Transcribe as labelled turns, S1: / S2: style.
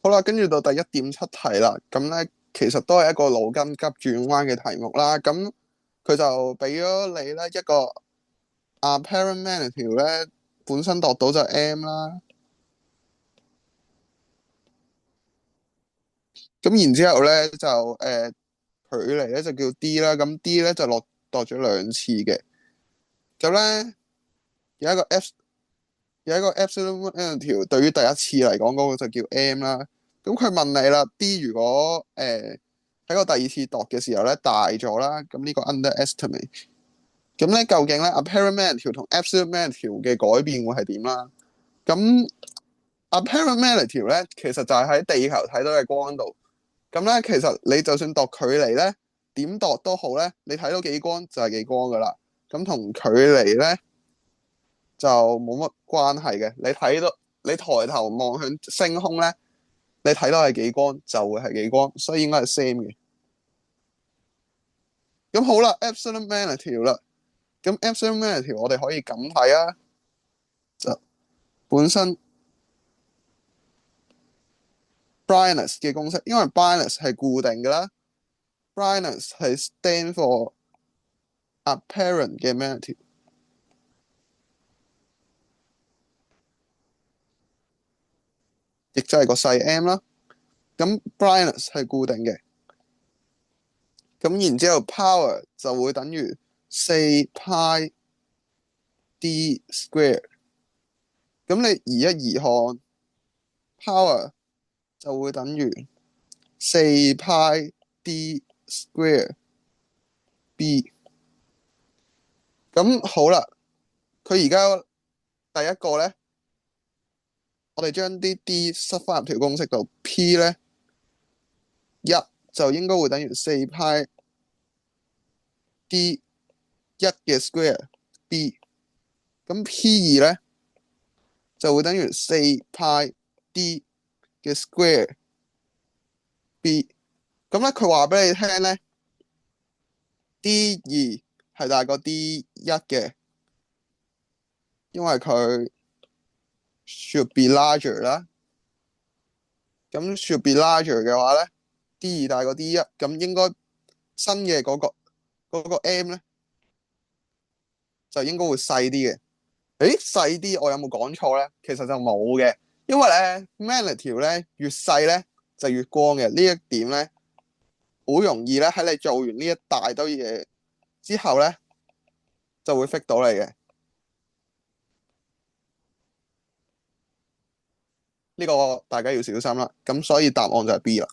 S1: 好啦，跟住到第1.7題啦。咁咧，其實都係一個腦筋急轉彎嘅題目啦。咁佢就俾咗你咧一個 apparent magnitude 咧，本身度到就 m 啦。咁然之後咧就距離咧就叫 d 啦。咁 d 咧就度咗2次嘅。咁咧有一個 absolute magnitude 對於第一次嚟講嗰個就叫 m 啦。咁佢問你啦，d 如果喺個第二次度嘅時候咧大咗啦，咁呢個 underestimate。咁咧究竟咧 apparent magnitude 同 absolute magnitude 嘅改變會係點啦？咁 apparent magnitude 咧其實就係喺地球睇到嘅光度。咁咧其實你就算度距離咧點度都好咧，你睇到幾光就係幾光噶啦。咁同距離咧就冇乜關係嘅。你抬頭望向星空咧，你睇到係幾光就會係幾光，所以應該係 same 嘅。咁好啦，absolute magnitude 啦。咁 absolute magnitude 我哋可以咁睇啊，就本身 brightness 嘅公式，因為 brightness 係固定嘅啦，brightness 係 stand for apparent 嘅 magnitude，亦即係個細 m 啦。咁 brightness 係固定嘅，咁然之後 power 就會等於4π d square。咁你移一移看 power 就會等於4π d square b。咁好啦，佢而家第一個咧，我哋將啲 d 塞翻入條公式度，p 咧一就應該會等於4π d 一嘅 square b。咁 p 二咧就會等於4π d 嘅 square b。咁咧佢話俾你聽咧，d 二係大過 d 一嘅，因為佢 should be larger 啦。咁 should be larger 嘅話咧，d 二大過 d 一，咁應該新嘅嗰個 m 咧就應該會細啲嘅。誒，細啲，我有冇講錯咧？其實就冇嘅，因為咧 magnitude 咧越細咧就越光嘅。呢一點咧好容易咧喺你做完呢一大堆嘢之後咧就會 fit 到你嘅。呢個大家要小心啦。咁所以答案就係 B 啦。